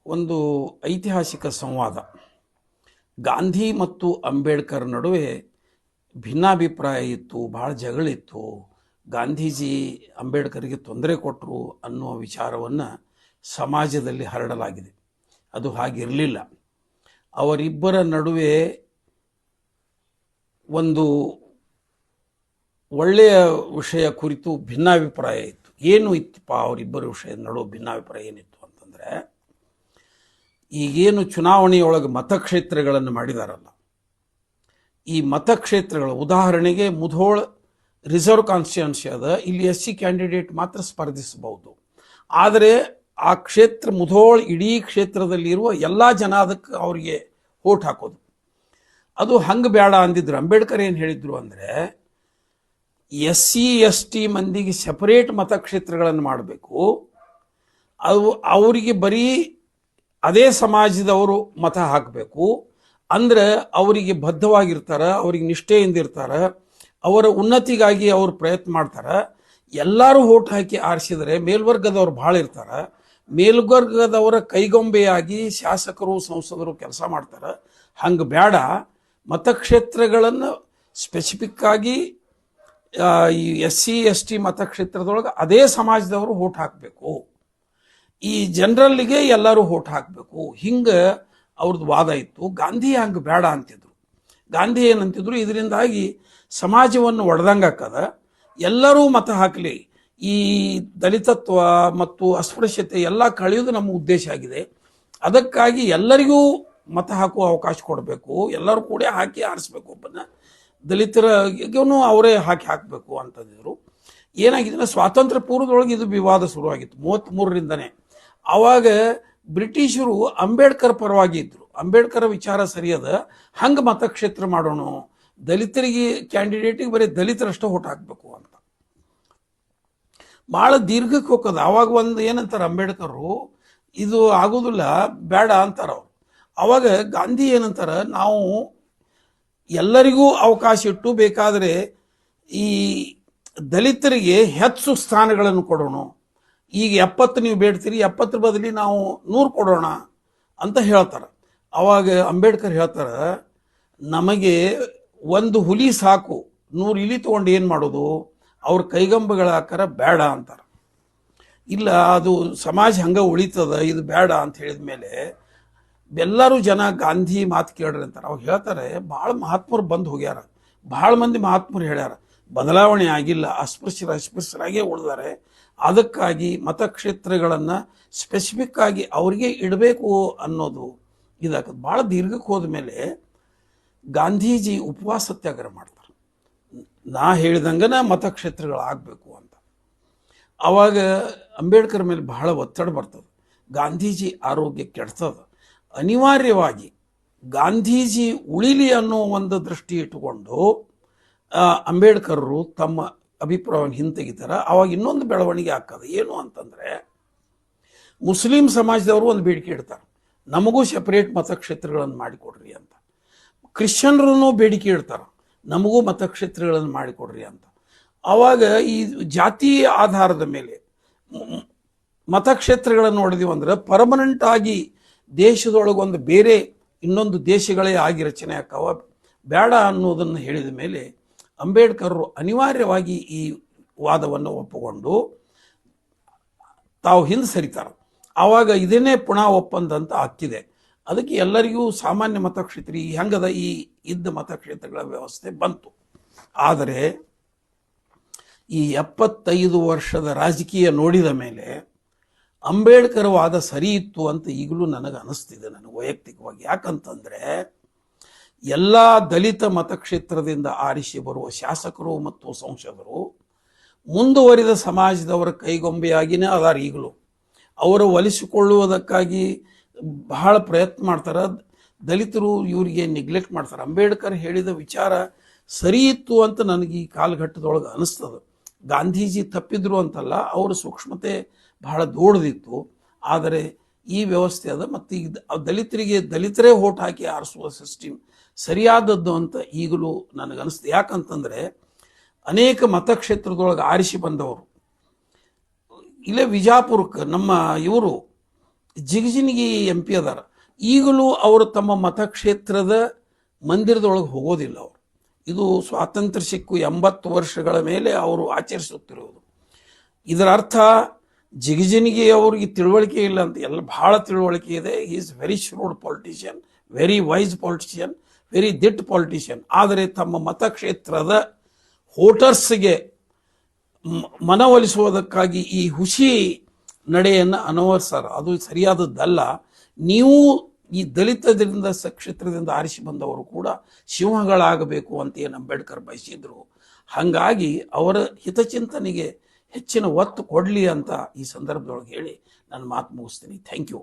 ಒಂದು ಐತಿಹಾಸಿಕ ಸಂವಾದ. ಗಾಂಧಿ ಮತ್ತು ಅಂಬೇಡ್ಕರ್ ನಡುವೆ ಭಿನ್ನಾಭಿಪ್ರಾಯ ಇತ್ತು, ಭಾಳ ಜಗಳಿತ್ತು. ಗಾಂಧೀಜಿ ಅಂಬೇಡ್ಕರ್ಗೆ ತೊಂದರೆ ಕೊಟ್ಟರು ಅನ್ನುವ ವಿಚಾರವನ್ನು ಸಮಾಜದಲ್ಲಿ ಹರಡಲಾಗಿದೆ. ಅದು ಹಾಗಿರಲಿಲ್ಲ. ಅವರಿಬ್ಬರ ನಡುವೆ ಒಂದು ಒಳ್ಳೆಯ ವಿಷಯ ಕುರಿತು ಭಿನ್ನಾಭಿಪ್ರಾಯ ಇತ್ತು. ಏನು ಇತ್ತಪ್ಪ ಅವರಿಬ್ಬರ ವಿಷಯದ ನಡುವೆ ಭಿನ್ನಾಭಿಪ್ರಾಯ ಏನಿತ್ತು ಅಂತಂದರೆ, ಈಗೇನು ಚುನಾವಣೆಯೊಳಗೆ ಮತಕ್ಷೇತ್ರಗಳನ್ನು ಮಾಡಿದಾರಲ್ಲ, ಈ ಮತಕ್ಷೇತ್ರಗಳು ಉದಾಹರಣೆಗೆ ಮುಧೋಳ್ ರಿಸರ್ವ್ ಕಾನ್ಸ್ಟಿಟ್ಯೂನ್ಸಿ ಅದ, ಇಲ್ಲಿ SC ಕ್ಯಾಂಡಿಡೇಟ್ ಮಾತ್ರ ಸ್ಪರ್ಧಿಸಬಹುದು. ಆದರೆ ಆ ಕ್ಷೇತ್ರ ಮುಧೋಳ್ ಇಡೀ ಕ್ಷೇತ್ರದಲ್ಲಿರುವ ಎಲ್ಲ ಜನ ಅದಕ್ಕೆ ಅವರಿಗೆ ವೋಟ್ ಹಾಕೋದು. ಅದು ಹಂಗೆ ಬೇಡ ಅಂದಿದ್ರು. ಅಂಬೇಡ್ಕರ್ ಏನು ಹೇಳಿದ್ರು ಅಂದರೆ, SC ST ಮಂದಿಗೆ ಸೆಪರೇಟ್ ಮತಕ್ಷೇತ್ರಗಳನ್ನು ಮಾಡಬೇಕು. ಅದು ಅವರಿಗೆ ಬರೀ ಅದೇ ಸಮಾಜದವರು ಮತ ಹಾಕಬೇಕು. ಅಂದ್ರೆ ಅವರಿಗೆ ಬದ್ಧವಾಗಿರ್ತಾರೆ, ಅವರಿಗೆ ನಿಷ್ಠೆಯಿಂದ ಇರ್ತಾರೆ, ಅವರ ಉನ್ನತಿಗಾಗಿ ಅವರು ಪ್ರಯತ್ನ ಮಾಡ್ತಾರೆ. ಎಲ್ಲರೂ ವೋಟ್ ಹಾಕಿ ಆರಿಸಿದರೆ ಮೇಲ್ವರ್ಗದವ್ರು ಭಾಳ ಇರ್ತಾರೆ. ಮೇಲ್ವರ್ಗದವರ ಕೈಗೊಂಬೆಯಾಗಿ ಶಾಸಕರು ಸಂಸದರು ಕೆಲಸ ಮಾಡ್ತಾರೆ. ಹಂಗೆ ಬೇಡ, ಮತಕ್ಷೇತ್ರಗಳನ್ನು ಸ್ಪೆಸಿಫಿಕ್ ಆಗಿ ಈ SC ST ಮತಕ್ಷೇತ್ರದೊಳಗೆ ಅದೇ ಸಮಾಜದವರು ವೋಟ್ ಹಾಕಬೇಕು, ಈ ಜನರಲ್ಲಿಗೆ ಎಲ್ಲರೂ ವೋಟ್ ಹಾಕಬೇಕು. ಹಿಂಗೆ ಅವ್ರದ್ದು ವಾದ ಇತ್ತು. ಗಾಂಧಿ ಹಂಗೆ ಬೇಡ ಅಂತಿದ್ರು. ಗಾಂಧಿ ಏನಂತಿದ್ರು, ಇದರಿಂದಾಗಿ ಸಮಾಜವನ್ನು ಒಡೆದಂಗೆ ಹಾಕದ, ಎಲ್ಲರೂ ಮತ ಹಾಕಲಿ, ಈ ದಲಿತತ್ವ ಮತ್ತು ಅಸ್ಪೃಶ್ಯತೆ ಎಲ್ಲ ಕಳೆಯೋದು ನಮ್ಮ ಉದ್ದೇಶ ಆಗಿದೆ. ಅದಕ್ಕಾಗಿ ಎಲ್ಲರಿಗೂ ಮತ ಹಾಕುವ ಅವಕಾಶ ಕೊಡಬೇಕು, ಎಲ್ಲರೂ ಕೂಡ ಹಾಕಿ ಆರಿಸ್ಬೇಕು, ಒಬ್ಬನ ದಲಿತರಿಗೂ ಅವರೇ ಹಾಕಬೇಕು ಅಂತಂದಿದ್ರು. ಏನಾಗಿದೆ, ಸ್ವಾತಂತ್ರ್ಯ ಪೂರ್ವದೊಳಗೆ ಇದು ವಿವಾದ ಶುರುವಾಗಿತ್ತು 33ರಿಂದನೇ. ಆವಾಗ ಬ್ರಿಟಿಷರು ಅಂಬೇಡ್ಕರ್ ಪರವಾಗಿ ಇದ್ರು. ಅಂಬೇಡ್ಕರ್ ವಿಚಾರ ಸರಿಯದ, ಹಂಗೆ ಮತಕ್ಷೇತ್ರ ಮಾಡೋಣ, ದಲಿತರಿಗೆ ಕ್ಯಾಂಡಿಡೇಟಿಗೆ ಬರೀ ದಲಿತರಷ್ಟೇ ವೋಟ್ ಹಾಕಬೇಕು ಅಂತ ಭಾಳ ದೀರ್ಘಕ್ಕೆ ಹೋಗೋದು. ಆವಾಗ ಒಂದು ಏನಂತಾರೆ ಅಂಬೇಡ್ಕರು, ಇದು ಆಗೋದಿಲ್ಲ, ಬೇಡ ಅಂತಾರ ಅವ್ರು. ಆವಾಗ ಗಾಂಧಿ ಏನಂತಾರೆ, ನಾವು ಎಲ್ಲರಿಗೂ ಅವಕಾಶ ಇಟ್ಟು ಬೇಕಾದರೆ ಈ ದಲಿತರಿಗೆ ಹೆಚ್ಚು ಸ್ಥಾನಗಳನ್ನು ಕೊಡೋಣ. ಈಗ 70 ನೀವು ಬೇಡ್ತೀರಿ, 70 ಬದಲಿ ನಾವು 100 ಕೊಡೋಣ ಅಂತ ಹೇಳ್ತಾರೆ. ಅವಾಗ ಅಂಬೇಡ್ಕರ್ ಹೇಳ್ತಾರೆ, ನಮಗೆ ಒಂದು ಹುಲಿ ಸಾಕು, 100 ಇಲಿ ತೊಗೊಂಡು ಏನು ಮಾಡೋದು, ಅವ್ರ ಕೈಗಂಬಗಳ ಆಕಾರ ಬೇಡ ಅಂತಾರೆ. ಇಲ್ಲ, ಅದು ಸಮಾಜ ಹಂಗೆ ಉಳಿತದ, ಇದು ಬೇಡ ಅಂತ ಹೇಳಿದ ಮೇಲೆ ಎಲ್ಲರೂ ಜನ ಗಾಂಧಿ ಮಾತು ಕೇಳ್ರಿ ಅಂತಾರೆ. ಅವ್ರು ಹೇಳ್ತಾರೆ, ಭಾಳ ಮಹಾತ್ಮರು ಬಂದು ಹೋಗ್ಯಾರ, ಭಾಳ ಮಂದಿ ಮಹಾತ್ಮರು ಹೇಳ್ಯಾರ, ಬದಲಾವಣೆ ಆಗಿಲ್ಲ, ಅಸ್ಪೃಶ್ಯರಾಗೇ ಉಳಿದಾರೆ. ಅದಕ್ಕಾಗಿ ಮತಕ್ಷೇತ್ರಗಳನ್ನು ಸ್ಪೆಸಿಫಿಕ್ ಆಗಿ ಅವರಿಗೆ ಇಡಬೇಕು ಅನ್ನೋದು ಇದಾಗ್ತದೆ. ಭಾಳ ದೀರ್ಘಕ್ಕೆ ಹೋದ ಮೇಲೆ ಗಾಂಧೀಜಿ ಉಪವಾಸ ಸತ್ಯಾಗ್ರಹ ಮಾಡ್ತಾರೆ. ನಾ ಹೇಳಿದಂಗನ ಮತಕ್ಷೇತ್ರಗಳಾಗಬೇಕು ಅಂತ. ಆವಾಗ ಅಂಬೇಡ್ಕರ್ ಮೇಲೆ ಬಹಳ ಒತ್ತಡ ಬರ್ತದೆ. ಗಾಂಧೀಜಿ ಆರೋಗ್ಯ ಕೆಡ್ತದೆ. ಅನಿವಾರ್ಯವಾಗಿ ಗಾಂಧೀಜಿ ಉಳಿಲಿ ಅನ್ನೋ ಒಂದು ದೃಷ್ಟಿ ಇಟ್ಟುಕೊಂಡು ಅಂಬೇಡ್ಕರರು ತಮ್ಮ ಅಭಿಪ್ರಾಯವನ್ನು ಹಿಂತೆಗಿತಾರೆ. ಆವಾಗ ಇನ್ನೊಂದು ಬೆಳವಣಿಗೆ ಆಗ್ತದೆ. ಏನು ಅಂತಂದರೆ, ಮುಸ್ಲಿಂ ಸಮಾಜದವರು ಒಂದು ಬೇಡಿಕೆ ಇಡ್ತಾರೆ, ನಮಗೂ ಸೆಪರೇಟ್ ಮತಕ್ಷೇತ್ರಗಳನ್ನು ಮಾಡಿಕೊಡ್ರಿ ಅಂತ. ಕ್ರಿಶ್ಚಿಯನ್ರೂ ಬೇಡಿಕೆ ಇಡ್ತಾರೆ, ನಮಗೂ ಮತಕ್ಷೇತ್ರಗಳನ್ನು ಮಾಡಿಕೊಡ್ರಿ ಅಂತ. ಆವಾಗ ಈ ಜಾತಿ ಆಧಾರದ ಮೇಲೆ ಮತಕ್ಷೇತ್ರಗಳನ್ನು ಹೊಡೆದೀವಿ ಅಂದ್ರೆ ಪರ್ಮನೆಂಟ್ ಆಗಿ ದೇಶದೊಳಗೊಂದು ಬೇರೆ ಇನ್ನೊಂದು ದೇಶಗಳೇ ಆಗಿ ರಚನೆ ಆಕ್ಕವ, ಬೇಡ ಅನ್ನೋದನ್ನು ಹೇಳಿದ ಮೇಲೆ ಅಂಬೇಡ್ಕರರು ಅನಿವಾರ್ಯವಾಗಿ ಈ ವಾದವನ್ನು ಒಪ್ಪಿಕೊಂಡು ತಾವು ಹಿಂದೆ ಸರಿತಾರೆ. ಆವಾಗ ಇದನ್ನೇ ಪುನಃ ಒಪ್ಪಂದ ಅಂತ ಆಗ್ತಿದೆ. ಅದಕ್ಕೆ ಎಲ್ಲರಿಗೂ ಸಾಮಾನ್ಯ ಮತಕ್ಷೇತ್ರ ಹೆಂಗದ ಈ ಇದ್ದ ಮತಕ್ಷೇತ್ರಗಳ ವ್ಯವಸ್ಥೆ ಬಂತು. ಆದರೆ ಈ 75 ವರ್ಷದ ರಾಜಕೀಯ ನೋಡಿದ ಮೇಲೆ ಅಂಬೇಡ್ಕರ್ ವಾದ ಸರಿ ಇತ್ತು ಅಂತ ಈಗಲೂ ನನಗೆ ಅನಿಸ್ತಿದೆ, ನನಗೆ ವೈಯಕ್ತಿಕವಾಗಿ. ಯಾಕಂತಂದರೆ, ಎಲ್ಲ ದಲಿತ ಮತಕ್ಷೇತ್ರದಿಂದ ಆರಿಸಿ ಬರುವ ಶಾಸಕರು ಮತ್ತು ಸಂಸದರು ಮುಂದುವರಿದ ಸಮಾಜದವರ ಕೈಗೊಂಬೆಯಾಗಿಯೇ ಅದಾರ. ಈಗಲೂ ಅವರು ಒಲಿಸಿಕೊಳ್ಳುವುದಕ್ಕಾಗಿ ಬಹಳ ಪ್ರಯತ್ನ ಮಾಡ್ತಾರೆ. ದಲಿತರು ಇವರಿಗೆ ನೆಗ್ಲೆಕ್ಟ್ ಮಾಡ್ತಾರೆ. ಅಂಬೇಡ್ಕರ್ ಹೇಳಿದ ವಿಚಾರ ಸರಿ ಇತ್ತು ಅಂತ ನನಗೆ ಈ ಕಾಲಘಟ್ಟದೊಳಗೆ ಅನಿಸ್ತದೆ. ಗಾಂಧೀಜಿ ತಪ್ಪಿದ್ರು ಅಂತಲ್ಲ, ಅವರ ಸೂಕ್ಷ್ಮತೆ ಬಹಳ ದೊಡ್ಡದಿತ್ತು. ಆದರೆ ಈ ವ್ಯವಸ್ಥೆ ಅದ, ಮತ್ತು ಈಗ ದಲಿತರಿಗೆ ದಲಿತರೇ ವೋಟ್ ಹಾಕಿ ಆರಿಸುವ ಸಿಸ್ಟಮ್ ಸರಿಯಾದದ್ದು ಅಂತ ಈಗಲೂ ನನಗನ್ನಿಸ್ತು. ಯಾಕಂತಂದರೆ, ಅನೇಕ ಮತಕ್ಷೇತ್ರದೊಳಗೆ ಆರಿಸಿ ಬಂದವರು ಇಲ್ಲೇ ವಿಜಾಪುರಕ್ಕೆ ನಮ್ಮ ಇವರು ಜಿಗಜಿಣಗಿ MP ಅದಾರ. ಈಗಲೂ ಅವರು ತಮ್ಮ ಮತಕ್ಷೇತ್ರದ ಮಂದಿರದೊಳಗೆ ಹೋಗೋದಿಲ್ಲ. ಅವರು ಇದು ಸ್ವಾತಂತ್ರ್ಯ ಸಿಕ್ಕು 80 ವರ್ಷಗಳ ಮೇಲೆ ಅವರು ಆಚರಿಸುತ್ತಿರುವುದು. ಇದರ ಅರ್ಥ ಜಿಗಜಿಣಗಿ ಅವ್ರಿಗೆ ತಿಳುವಳಿಕೆ ಇಲ್ಲ ಅಂತ ಎಲ್ಲ, ಬಹಳ ತಿಳುವಳಿಕೆ ಇದೆ. Is very shrewd politician, very wise politician, very ದಿಟ್ ಪಾಲಿಟಿಷಿಯನ್. ಆದರೆ ತಮ್ಮ ಮತಕ್ಷೇತ್ರದ ವೋಟರ್ಸ್ಗೆ ಮನವೊಲಿಸುವುದಕ್ಕಾಗಿ ಈ ಹುಸಿ ನಡೆಯನ್ನು ಅನುವರ್ಸಾರ. ಅದು ಸರಿಯಾದದ್ದಲ್ಲ. ನೀವು ಈ ದಲಿತದಿಂದ ಕ್ಷೇತ್ರದಿಂದ ಆರಿಸಿ ಬಂದವರು ಕೂಡ ಸಿಂಹಗಳಾಗಬೇಕು ಅಂತ ಏನು ಅಂಬೇಡ್ಕರ್ ಬಯಸಿದ್ರು. ಹಾಗಾಗಿ ಅವರ ಹಿತಚಿಂತನೆಗೆ ಹೆಚ್ಚಿನ ಒತ್ತು ಕೊಡಲಿ ಅಂತ ಈ ಸಂದರ್ಭದೊಳಗೆ ಹೇಳಿ ನನ್ನ ಮಾತು ಮುಗಿಸ್ತೀನಿ. Thank you.